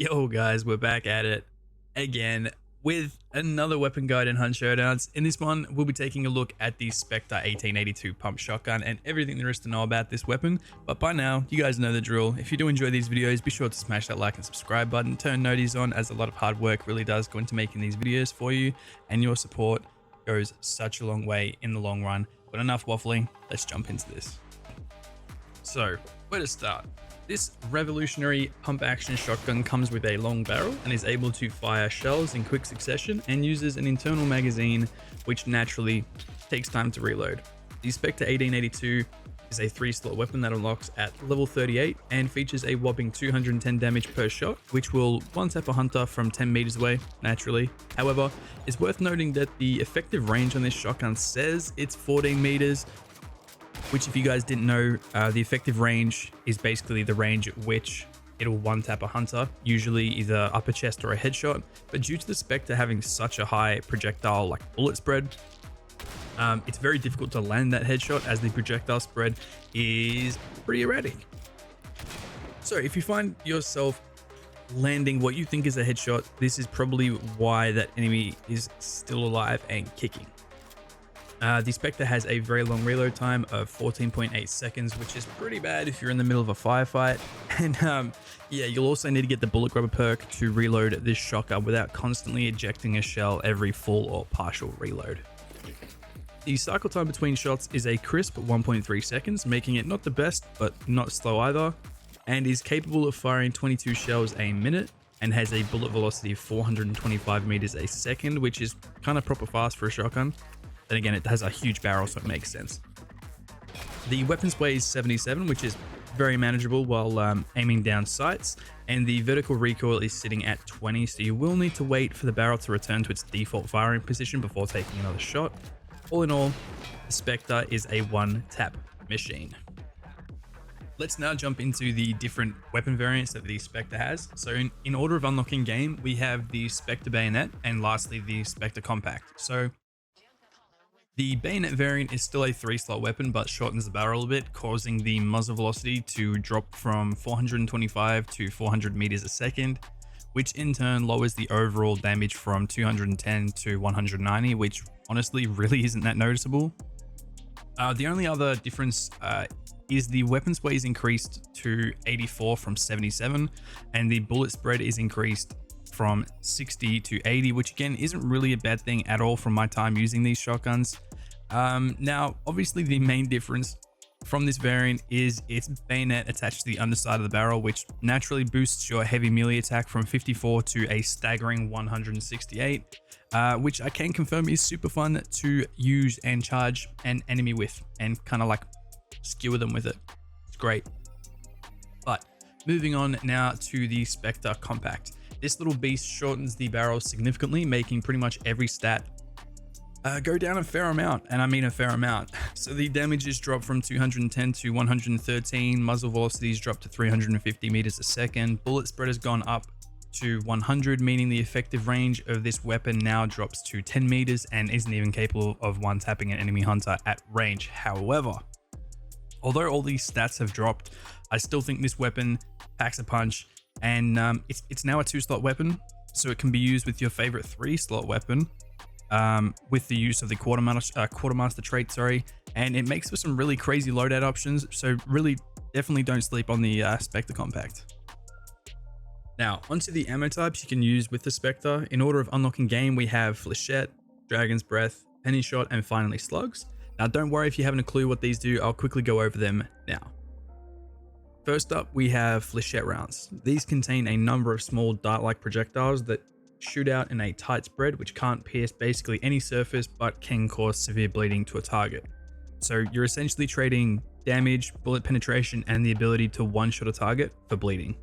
Yo guys, we're back at it again with another weapon guide in Hunt Showdowns. In this one, we'll be taking a look at the Specter 1882 pump shotgun and everything there is to know about this weapon. But by now, you guys know the drill. If you do enjoy these videos, be sure to smash that like and subscribe button, turn noties on, as a lot of hard work really does go into making these videos for you, and your support goes such a long way in the long run. But enough waffling, let's jump into this. So, where to start? This revolutionary pump action shotgun comes with a long barrel and is able to fire shells in quick succession and uses an internal magazine which naturally takes time to reload. The Specter 1882 is a 3-slot weapon that unlocks at level 38 and features a whopping 210 damage per shot, which will one-tap a hunter from 10 meters away, naturally. However, it's worth noting that the effective range on this shotgun says it's 14 meters, which, if you guys didn't know, the effective range is basically the range at which it'll one-tap a hunter, usually either upper chest or a headshot. But due to the Specter having such a high projectile bullet spread, it's very difficult to land that headshot, as the projectile spread is pretty erratic. So if you find yourself landing what you think is a headshot, this is probably why that enemy is still alive and kicking. The Specter has a very long reload time of 14.8 seconds, which is pretty bad if you're in the middle of a firefight. And yeah, you'll also need to get the bullet grubber perk to reload this shotgun without constantly ejecting a shell every full or partial reload. The cycle time between shots is a crisp 1.3 seconds, making it not the best, but not slow either, and is capable of firing 22 shells a minute, and has a bullet velocity of 425 meters a second, which is kind of proper fast for a shotgun. Then again, it has a huge barrel, so it makes sense. The weapons weighs 77, which is very manageable while aiming down sights, and the vertical recoil is sitting at 20, so you will need to wait for the barrel to return to its default firing position before taking another shot. All in all, the Specter is a one-tap machine. Let's now jump into the different weapon variants that the Specter has. So in order of unlocking game, we have the Specter bayonet, and lastly the Specter compact. So the bayonet variant is still a 3-slot weapon, but shortens the barrel a bit, causing the muzzle velocity to drop from 425 to 400 meters a second, which in turn lowers the overall damage from 210 to 190, which honestly really isn't that noticeable. The only other difference is the weapon sway is increased to 84 from 77, and the bullet spread is increased from 60 to 80, which again isn't really a bad thing at all from my time using these shotguns. Now, obviously the main difference from this variant is its bayonet attached to the underside of the barrel, which naturally boosts your heavy melee attack from 54 to a staggering 168, which I can confirm is super fun to use and charge an enemy with and kind of skewer them with it. It's great. But moving on now to the Specter compact. This little beast shortens the barrel significantly, making pretty much every stat go down a fair amount, and I mean a fair amount. So the damage is dropped from 210 to 113, muzzle velocity is dropped to 350 meters a second, bullet spread has gone up to 100, meaning the effective range of this weapon now drops to 10 meters and isn't even capable of one-tapping an enemy hunter at range. However, although all these stats have dropped, I still think this weapon packs a punch. And it's now a 2-slot weapon, so it can be used with your favorite 3-slot weapon with the use of the quartermaster trait, and it makes for some really crazy loadout options. So really, definitely don't sleep on the Specter compact. Now, onto the ammo types you can use with the Specter. In order of unlocking game, we have Flechette, Dragon's Breath, Penny Shot, and finally Slugs. Now, don't worry if you haven't a clue what these do. I'll quickly go over them now. First up, we have Flechette rounds. These contain a number of small dart-like projectiles that shoot out in a tight spread, which can't pierce basically any surface, but can cause severe bleeding to a target. So you're essentially trading damage, bullet penetration, and the ability to one-shot a target for bleeding.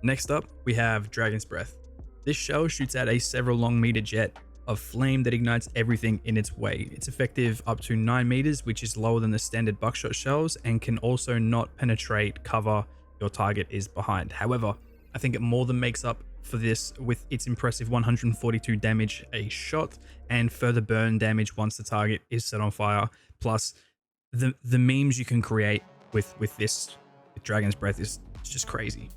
Next up, we have Dragon's Breath. This shell shoots out a several long meter jet of flame that ignites everything in its way. It's effective up to 9 meters, which is lower than the standard buckshot shells, and can also not penetrate cover your target is behind. However, I think it more than makes up for this with its impressive 142 damage a shot and further burn damage once the target is set on fire. Plus, the memes you can create with this with Dragon's Breath is just crazy.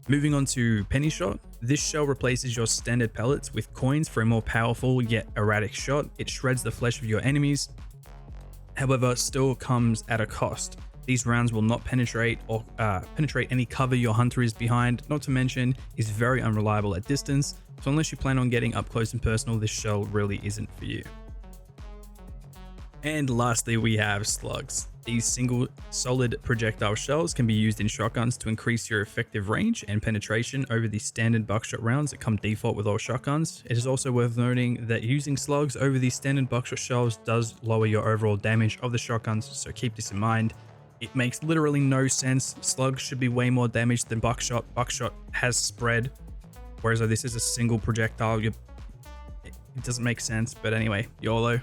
Moving on to penny shot. This shell replaces your standard pellets with coins for a more powerful yet erratic shot. It shreds the flesh of your enemies, however still comes at a cost. These rounds will not penetrate or penetrate any cover your hunter is behind, not to mention is very unreliable at distance, so unless you plan on getting up close and personal, this shell really isn't for you. And lastly, we have slugs. These single solid projectile shells can be used in shotguns to increase your effective range and penetration over the standard buckshot rounds that come default with all shotguns. It is also worth noting that using slugs over these standard buckshot shells does lower your overall damage of the shotguns, so keep this in mind. It makes literally no sense. Slugs should be way more damage than buckshot. Buckshot has spread, whereas this is a single projectile. It doesn't make sense, but anyway, YOLO.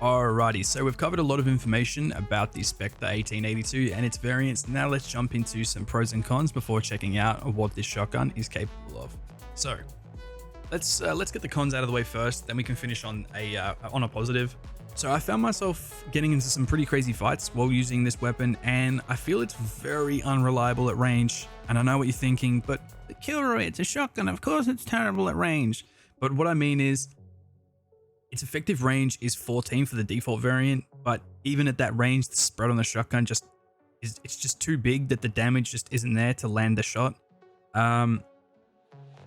Alrighty, so we've covered a lot of information about the Specter 1882 and its variants. Now let's jump into some pros and cons before checking out what this shotgun is capable of. So let's get the cons out of the way first, then we can finish on a positive. So I found myself getting into some pretty crazy fights while using this weapon, and I feel it's very unreliable at range. And I know what you're thinking, but the killer, it's a shotgun, of course it's terrible at range. But what I mean is, its effective range is 14 for the default variant, but even at that range, the spread on the shotgun it's just too big that the damage just isn't there to land the shot.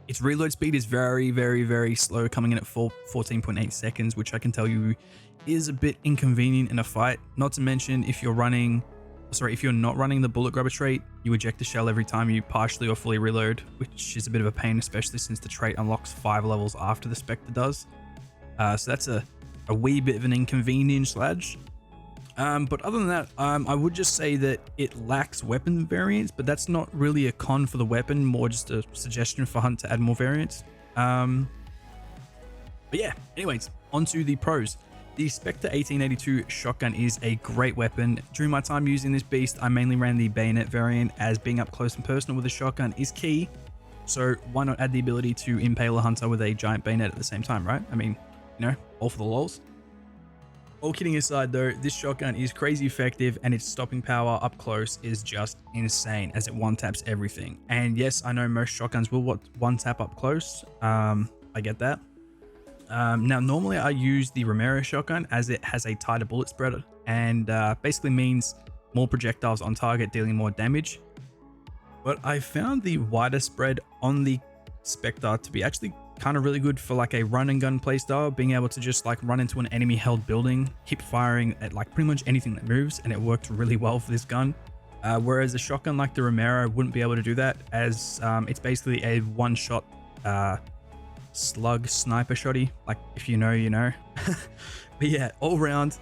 Its reload speed is very, very, very slow, coming in at 14.8 seconds, which I can tell you is a bit inconvenient in a fight. Not to mention, if you're not running the bullet grubber trait, you eject the shell every time you partially or fully reload, which is a bit of a pain, especially since the trait unlocks 5 levels after the Specter does. So that's a wee bit of an inconvenience, lads. But other than that, I would just say that it lacks weapon variants, but that's not really a con for the weapon, more just a suggestion for Hunt to add more variants. But yeah, anyways, onto the pros. The Specter 1882 shotgun is a great weapon. During my time using this beast, I mainly ran the bayonet variant, as being up close and personal with a shotgun is key. So why not add the ability to impale a hunter with a giant bayonet at the same time, right? I mean, you know, all for the lols. All kidding aside though, this shotgun is crazy effective, and its stopping power up close is just insane, as it one-taps everything. And yes, I know most shotguns will one-tap up close. I get that. Now normally I use the Romero shotgun, as it has a tighter bullet spread and basically means more projectiles on target, dealing more damage. But I found the wider spread on the Specter to be actually kind of really good for like a run and gun playstyle, being able to just like run into an enemy held building, hip firing at like pretty much anything that moves, and it worked really well for this gun. Whereas a shotgun like the Romero wouldn't be able to do that, as it's basically a one-shot slug sniper shotty. Like, if you know, you know. But yeah, all round,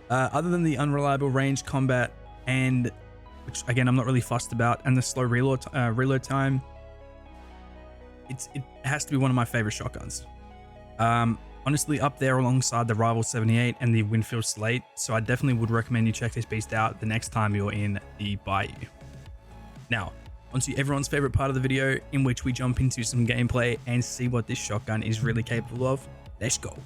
other than the unreliable range combat, and which again I'm not really fussed about, and the slow reload time, it has to be one of my favorite shotguns. Honestly, up there alongside the Rival 78 and the Winfield Slate, so I definitely would recommend you check this beast out the next time you're in the Bayou. Now, onto everyone's favorite part of the video, in which we jump into some gameplay and see what this shotgun is really capable of. Let's go.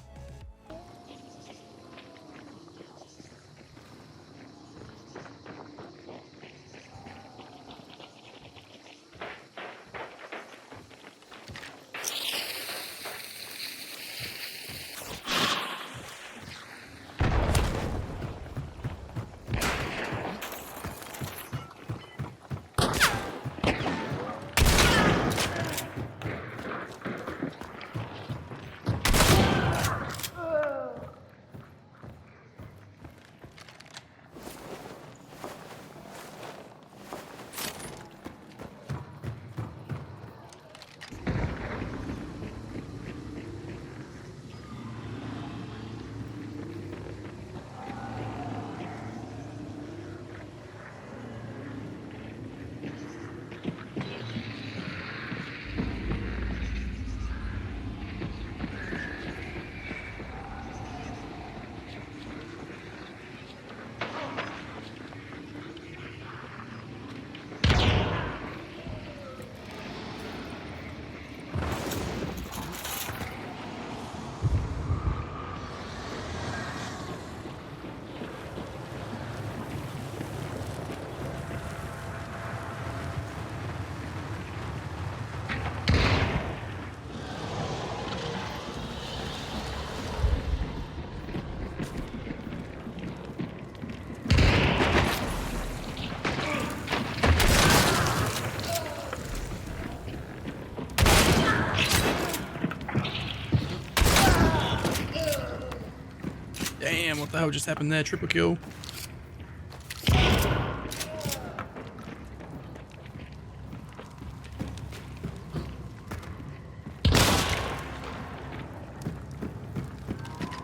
the hell just happened there? Triple kill.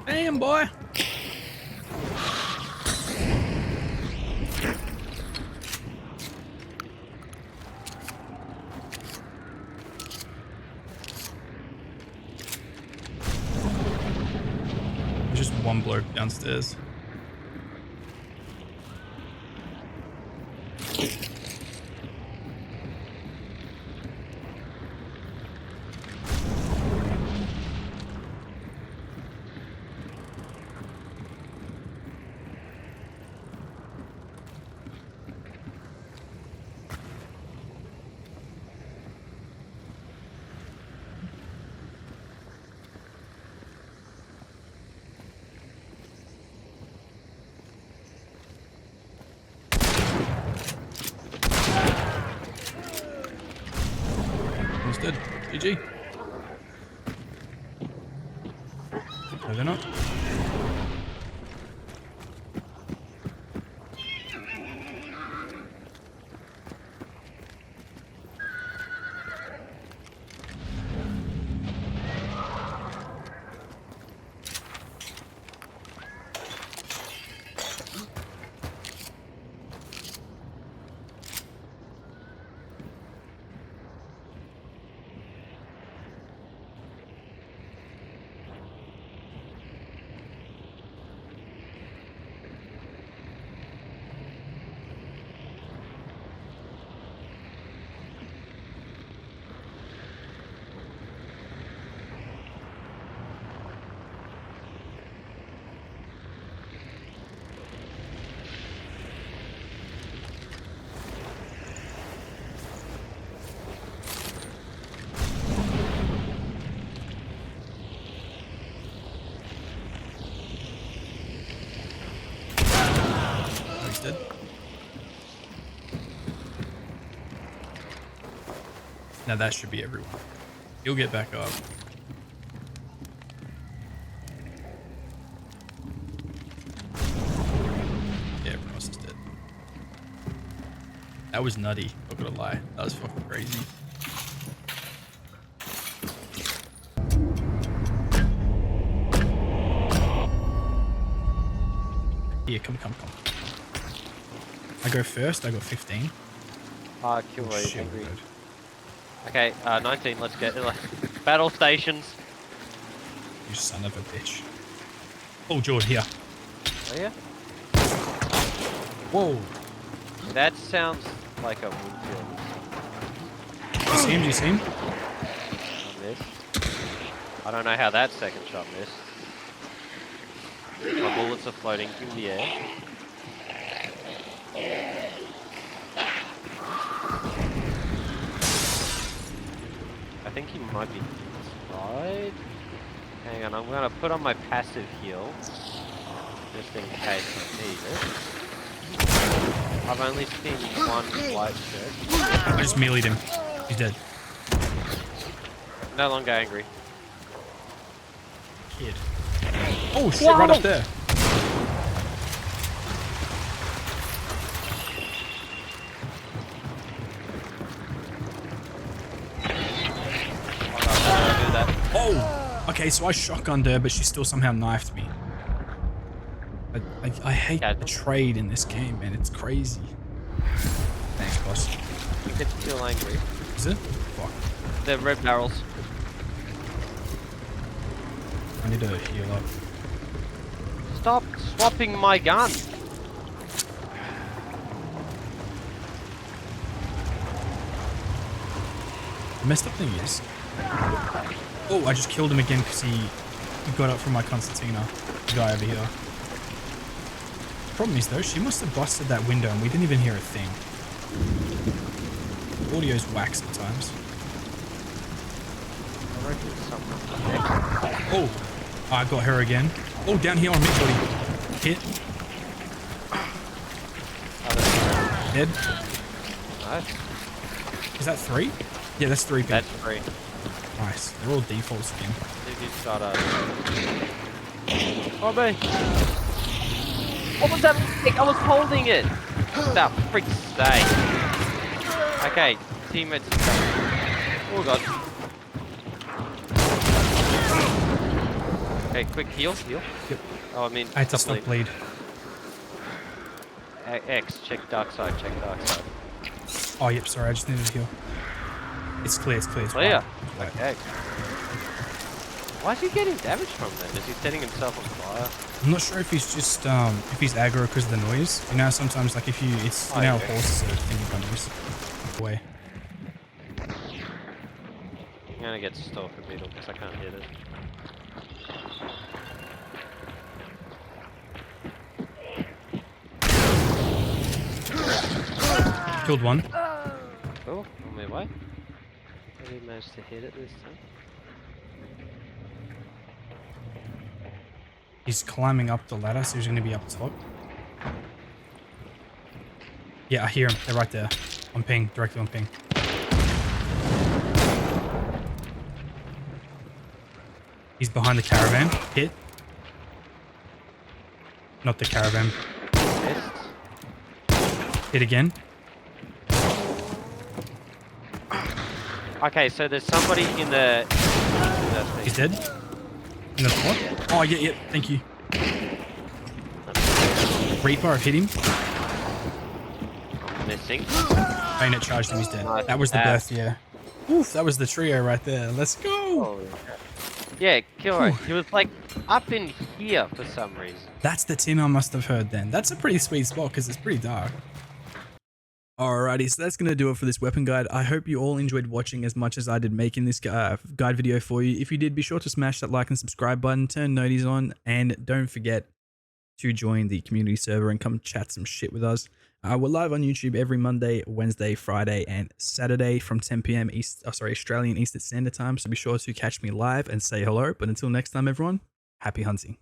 Damn, boy. There's just one bloke downstairs. Dead. GG. No, they're not. Dead. Now that should be everyone. You'll get back up. Yeah, everyone else is dead. That was nutty, not gonna lie. That was fucking crazy. Yeah, come. I go first, I got 15. Kill rate angry. Okay, 19, let's get it. Battle stations. You son of a bitch. Oh, George, here. Oh, yeah? Whoa. That sounds like a wood kill. Do you see him? I missed. I don't know how that second shot missed. My bullets are floating through the air. I think he might be inside. Hang on, I'm gonna put on my passive heal. Just in case I need it. I've only seen one white shirt. I just meleeed him. He's dead. No longer angry. Kid. Oh shit, right up there. Oh! Okay, so I shotgunned her, but she still somehow knifed me. I hate the trade in this game, man. It's crazy. Thanks, boss. You get still angry. Is it? Fuck. They're red barrels. I need to heal up. Stop swapping my gun! The messed up thing is... Oh, I just killed him again because he got up from my concertina. The guy over here. Problem is though, she must have busted that window and we didn't even hear a thing. Audio's whack sometimes. Oh, I got her again. Oh, down here on me, buddy. Hit. Dead. Nice. Is that 3? Yeah, that's 3 people. That's 3. Nice. They're all defaults again. They just got a... Oh, me. What was that mistake? I was holding it. That frick's sake. Okay, teammates. Oh god. Okay, quick heal. Yep. Oh, I mean, I had to stop bleed. X, check dark side, check dark side. Oh, yep, sorry, I just needed to heal. It's clear, it's Clear. Right. Okay. Why is he getting damage from that? Is he setting himself on fire? I'm not sure if he's just, if he's aggro because of the noise. You know, sometimes, like, if you, it's, you know, horses are thinking by noise. Away. I'm gonna get stalker beetle because I can't hit it. Killed one. Cool, on my way. Maybe managed to hit it this time. He's climbing up the ladder, so he's going to be up top. Yeah, I hear him. They're right there. On ping, directly on ping. He's behind the caravan. Hit. Not the caravan. Missed. Hit again. Okay, so there's somebody in the... He's dead. In the spot. Oh, yeah, thank you. Reaper, I've hit him. Missing. Bayonet charged him, he's dead. Nice. That was the birth, yeah. Oof, that was the trio right there. Let's go. Oh, yeah, Killer. He was like up in here for some reason. That's the tin I must have heard then. That's a pretty sweet spot because it's pretty dark. Alrighty, so that's going to do it for this weapon guide. I hope you all enjoyed watching as much as I did making this guide video for you. If you did, be sure to smash that like and subscribe button, turn noties on, and don't forget to join the community server and come chat some shit with us. We're live on YouTube every Monday, Wednesday, Friday, and Saturday from 10 PM Australian Eastern Standard Time, so be sure to catch me live and say hello. But until next time, everyone, happy hunting.